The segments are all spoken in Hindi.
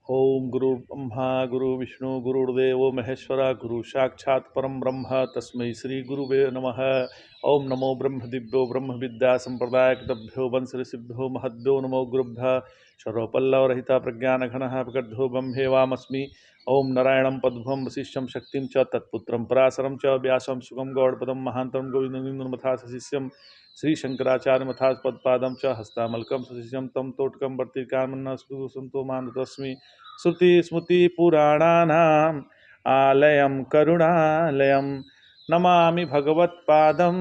ओम गुरु ब्रह्मा गुरु विष्णु गुरुर्देवो महेश्वरा गुरु साक्षात् परम ब्रह्म तस्मै श्री गुरुवे नमः। ओम नमो ब्रह्म दिव्यो ब्रह्म विद्या संप्रदायकृतभ्यो वंश ऋषिभ्यो महद्भ्यो नमो गुरुभ्यः। शरोपल्लवरहिता प्रज्ञानघनः प्रगद्धो ब्रह्मेवामस्मि। ओम नारायणं पद्मं वसिष्ठं शक्तिं च तत्पुत्रं पराशरं च व्यासं सुगं गौड़पदं महान्तं गोविन्दं शिष्यं श्री शंकराचार्य मथापदपादं च हस्तामलकं सशिष्यं तम तोटकं वर्तिकामन्ना संतो मानतस्मि। श्रुति स्मृति पुराणानाम् आलयं करुणालयं नमामि भगवत्पादं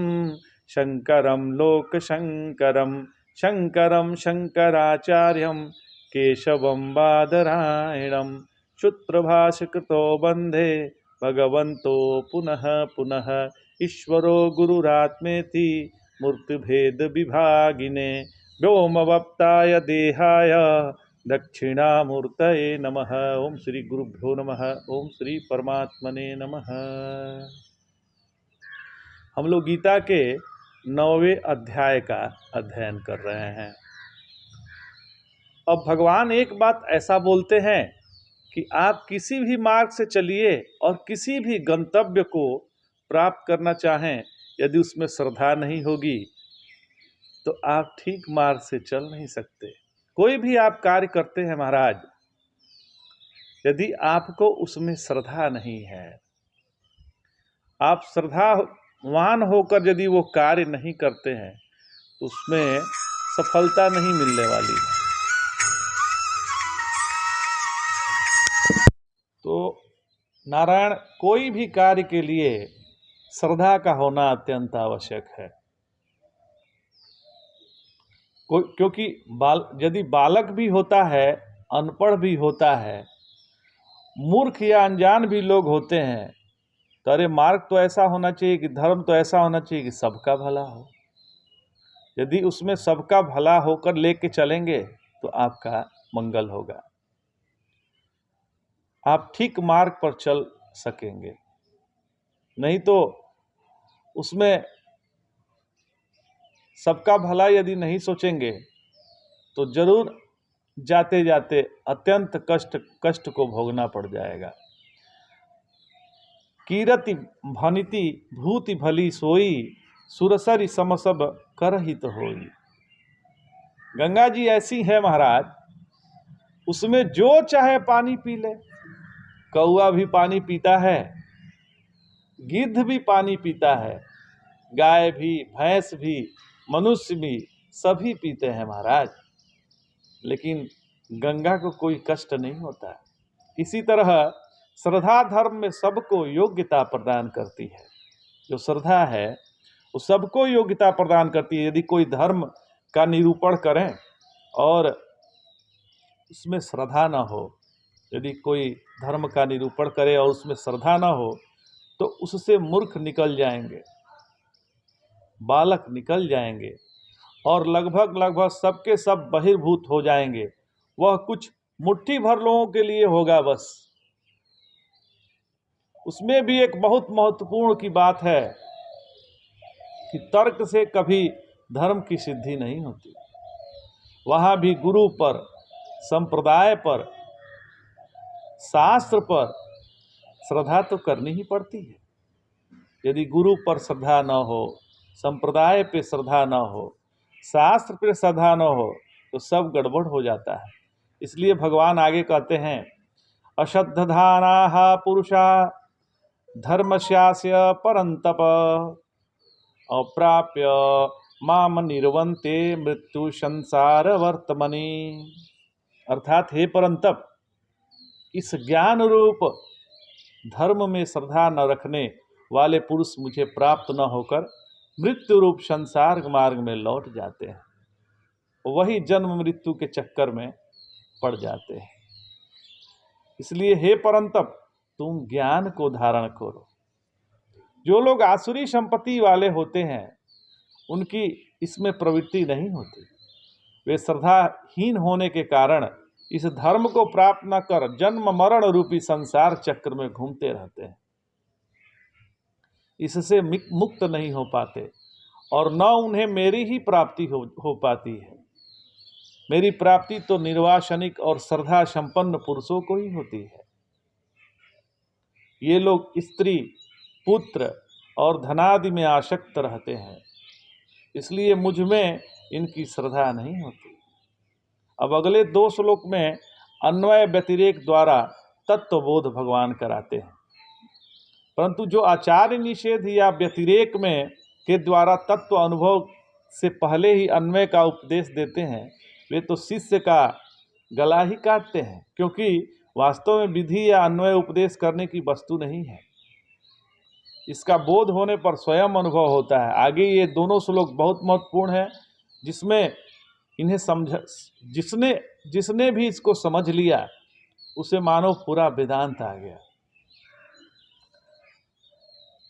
शंकरं लोकशंकरं शंकरं शंकराचार्यं केशवं बादरायणं सूत्रभाष्यकृतो वन्दे भगवन्तो पुनः पुनः। ईश्वरो गुरुरात्मेति मूर्तिभेद विभागिने व्योमवप्ताय देहाय दक्षिणामूर्तये नमः। ओम श्री गुरुभ्यो नमः। ओम श्री परमात्मने नमः। हम लोग गीता के 9वें अध्याय का अध्ययन कर रहे हैं। अब भगवान एक बात ऐसा बोलते हैं कि आप किसी भी मार्ग से चलिए और किसी भी गंतव्य को प्राप्त करना चाहें, यदि उसमें श्रद्धा नहीं होगी तो आप ठीक मार्ग से चल नहीं सकते। कोई भी आप कार्य करते हैं महाराज, यदि आपको उसमें श्रद्धा नहीं है, आप श्रद्धावान होकर यदि वो कार्य नहीं करते हैं तो उसमें सफलता नहीं मिलने वाली है। तो नारायण कोई भी कार्य के लिए श्रद्धा का होना अत्यंत आवश्यक है। क्योंकि यदि बालक भी होता है, अनपढ़ भी होता है, मूर्ख या अनजान भी लोग होते हैं, तो अरे मार्ग तो ऐसा होना चाहिए कि धर्म तो ऐसा होना चाहिए कि सबका भला हो। यदि उसमें सबका भला होकर लेके चलेंगे तो आपका मंगल होगा, आप ठीक मार्ग पर चल सकेंगे। नहीं तो उसमें सबका भला यदि नहीं सोचेंगे तो जरूर जाते जाते अत्यंत कष्ट को भोगना पड़ जाएगा। कीरति भनिति भूति भली सोई सुरसरी समसब करहित होई। गंगा जी ऐसी है महाराज, उसमें जो चाहे पानी पी ले। कौआ भी पानी पीता है, गिद्ध भी पानी पीता है, गाय भी, भैंस भी, मनुष्य भी, सभी पीते हैं महाराज, लेकिन गंगा को कोई कष्ट नहीं होता। इसी तरह श्रद्धा धर्म में सबको योग्यता प्रदान करती है। जो श्रद्धा है वो सबको योग्यता प्रदान करती है। यदि कोई धर्म का निरूपण करें और उसमें श्रद्धा न हो, यदि कोई धर्म का निरूपण करे और उसमें श्रद्धा न हो, तो उससे मूर्ख निकल जाएंगे, बालक निकल जाएंगे और लगभग सबके सब बहिर्भूत हो जाएंगे। वह कुछ मुट्ठी भर लोगों के लिए होगा बस। उसमें भी एक बहुत महत्वपूर्ण की बात है कि तर्क से कभी धर्म की सिद्धि नहीं होती। वहाँ भी गुरु पर, संप्रदाय पर, शास्त्र पर श्रद्धा तो करनी ही पड़ती है। यदि गुरु पर श्रद्धा न हो, संप्रदाय पे श्रद्धा न हो, शास्त्र पे श्रद्धा न हो, तो सब गड़बड़ हो जाता है। इसलिए भगवान आगे कहते हैं, अश्रद्धानाः पुरुषा धर्मस्यास्य परन्तप अप्राप्य माम निर्वन्ते मृत्यु संसार वर्तमनि। अर्थात हे परंतप, इस ज्ञान रूप धर्म में श्रद्धा न रखने वाले पुरुष मुझे प्राप्त न होकर मृत्यु रूप संसार मार्ग में लौट जाते हैं, वही जन्म मृत्यु के चक्कर में पड़ जाते हैं। इसलिए हे परंतप, तुम ज्ञान को धारण करो। जो लोग आसुरी संपत्ति वाले होते हैं उनकी इसमें प्रवृत्ति नहीं होती। वे श्रद्धाहीन होने के कारण इस धर्म को प्राप्त न कर जन्म मरण रूपी संसार चक्र में घूमते रहते हैं, इससे मुक्त नहीं हो पाते और न उन्हें मेरी ही प्राप्ति हो पाती है। मेरी प्राप्ति तो निर्वासनिक और श्रद्धा संपन्न पुरुषों को ही होती है। ये लोग स्त्री, पुत्र और धनादि में आसक्त रहते हैं, इसलिए मुझ में इनकी श्रद्धा नहीं होती। अब अगले 2 श्लोक में अन्वय व्यतिरेक द्वारा तत्वबोध भगवान कराते हैं, परंतु जो आचार्य निषेध या व्यतिरेक में के द्वारा तत्व अनुभव से पहले ही अन्वय का उपदेश देते हैं, वे तो शिष्य का गला ही काटते हैं, क्योंकि वास्तव में विधि या अन्वय उपदेश करने की वस्तु नहीं है। इसका बोध होने पर स्वयं अनुभव होता है। आगे ये दोनों श्लोक बहुत महत्वपूर्ण है, जिसमें इन्हें जिसने भी इसको समझ लिया उसे मानो पूरा वेदांत आ गया।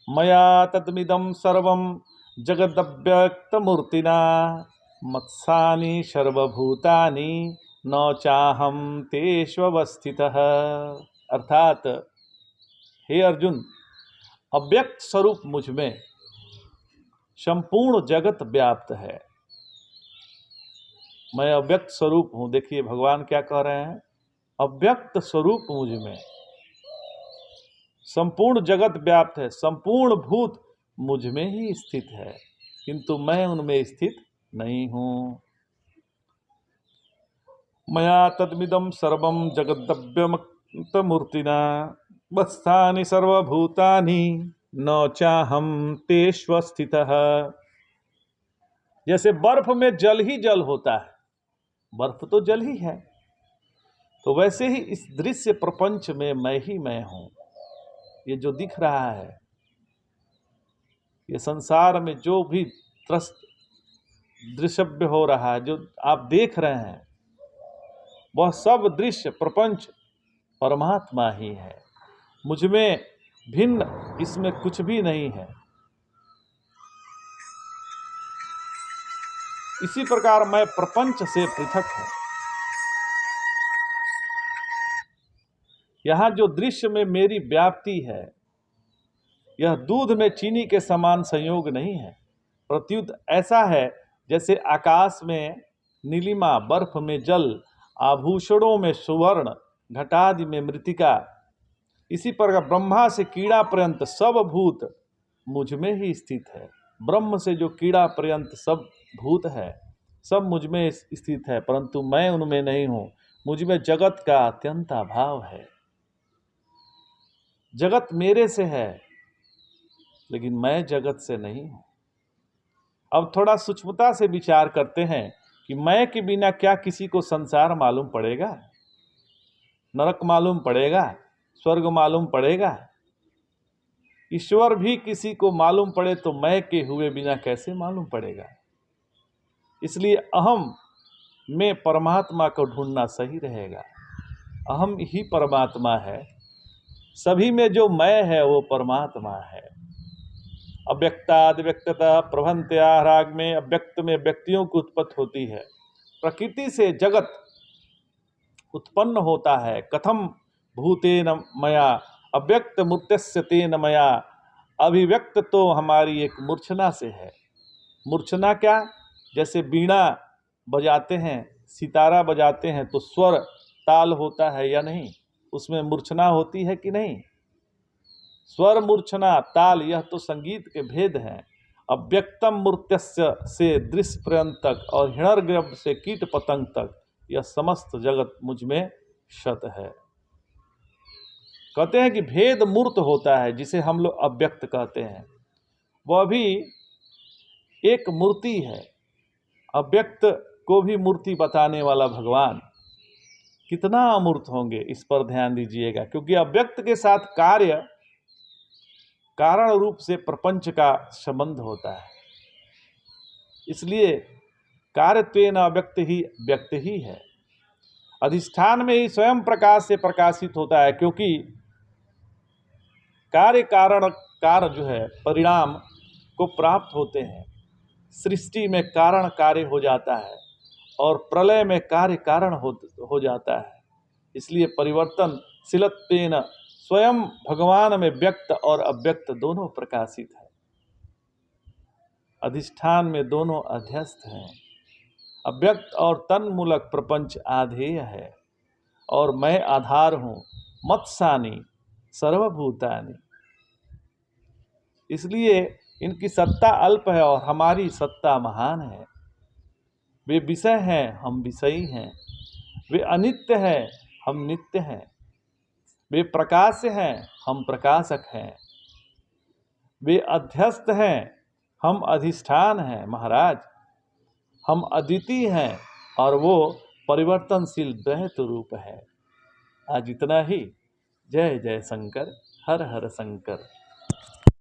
मया तत्मिदं सर्वं जगदव्यक्तमूर्तिना मत्सानि सर्वभूतानि न चाहम तेष्वस्थितः। अर्थात हे अर्जुन, अव्यक्त स्वरूप मुझ में संपूर्ण जगत व्याप्त है। मैं अव्यक्त स्वरूप हूं। देखिए भगवान क्या कह रहे हैं, अव्यक्त स्वरूप मुझ में संपूर्ण जगत व्याप्त है, संपूर्ण भूत मुझ में ही स्थित है, किंतु मैं उनमें स्थित नहीं हूं। मया तद्मिदं सर्वं जगदव्यक्तमूर्तिना मत्स्थानि सर्वभूतानि न चाहम तेष्वस्थितः। जैसे बर्फ में जल ही जल होता है, बर्फ तो जल ही है, तो वैसे ही इस दृश्य प्रपंच में मैं ही मैं हूं। ये जो दिख रहा है, ये संसार में जो भी दृश्य हो रहा है, जो आप देख रहे हैं, वह सब दृश्य प्रपंच परमात्मा ही है। मुझ में भिन्न इसमें कुछ भी नहीं है। इसी प्रकार मैं प्रपंच से पृथक हूं। यहां जो दृश्य में मेरी व्याप्ति है, यह दूध में चीनी के समान संयोग नहीं है, प्रत्युत ऐसा है जैसे आकाश में नीलिमा, बर्फ में जल, आभूषणों में सुवर्ण, घटादि में मृतिका। इसी प्रकार ब्रह्मा से कीड़ा पर्यंत सब भूत मुझ में ही स्थित है। ब्रह्म से जो कीड़ा पर्यंत सब भूत है, सब मुझ में स्थित है, परंतु मैं उनमें नहीं हूं। मुझ में जगत का अत्यंत अभाव है। जगत मेरे से है, लेकिन मैं जगत से नहीं हूं। अब थोड़ा सूक्ष्मता से विचार करते हैं कि मैं के बिना क्या किसी को संसार मालूम पड़ेगा, नरक मालूम पड़ेगा, स्वर्ग मालूम पड़ेगा? ईश्वर भी किसी को मालूम पड़े तो मैं के हुए बिना कैसे मालूम पड़ेगा? इसलिए अहम में परमात्मा को ढूंढना सही रहेगा। अहम ही परमात्मा है, सभी में जो मैं है वो परमात्मा है। अव्यक्ताद व्यक्तता प्रभंत्या, राग में अव्यक्त में व्यक्तियों की उत्पत्ति होती है। प्रकृति से जगत उत्पन्न होता है। कथम भूतेन मया अव्यक्त मूर्तस्य तेन मया। अभिव्यक्त तो हमारी एक मूर्छना से है। मूर्छना क्या? जैसे बीणा बजाते हैं, सितारा बजाते हैं तो स्वर ताल होता है या नहीं? उसमें मूर्छना होती है कि नहीं? स्वर, मूर्छना, ताल, यह तो संगीत के भेद हैं। अव्यक्तम मूर्तस्य से दृश्य पर्यंत तक और हिरण्यगर्भ से कीट पतंग तक यह समस्त जगत मुझ में शत है। कहते हैं कि भेद मूर्त होता है, जिसे हम लोग अव्यक्त कहते हैं, वह भी एक मूर्ति है। अव्यक्त को भी मूर्ति बताने वाला भगवान कितना अमूर्त होंगे, इस पर ध्यान दीजिएगा, क्योंकि अव्यक्त के साथ कार्य कारण रूप से प्रपंच का संबंध होता है। इसलिए कार्यत्वेन अव्यक्त ही व्यक्त ही है। अधिष्ठान में ही स्वयं प्रकाश से प्रकाशित होता है, क्योंकि कार्य कारण कार्य जो है परिणाम को प्राप्त होते हैं। सृष्टि में कारण कार्य हो जाता है और प्रलय में कार्य कारण हो जाता है। इसलिए परिवर्तनशीलत्वेन स्वयं भगवान में व्यक्त और अव्यक्त दोनों प्रकाशित है। अधिष्ठान में दोनों अध्यस्त हैं। अव्यक्त और तन्मूलक प्रपंच आधेय है, और मैं आधार हूँ मत्सानी सर्वभूतानि। इसलिए इनकी सत्ता अल्प है और हमारी सत्ता महान है। वे विषय हैं, हम विषयी हैं। वे अनित्य हैं, हम नित्य हैं। वे प्रकाश हैं, हम प्रकाशक हैं। वे अध्यस्त हैं, हम अधिष्ठान हैं। महाराज, हम अद्वितीय हैं और वो परिवर्तनशील द्वैत रूप है। आज इतना ही। जय जय शंकर, हर हर शंकर।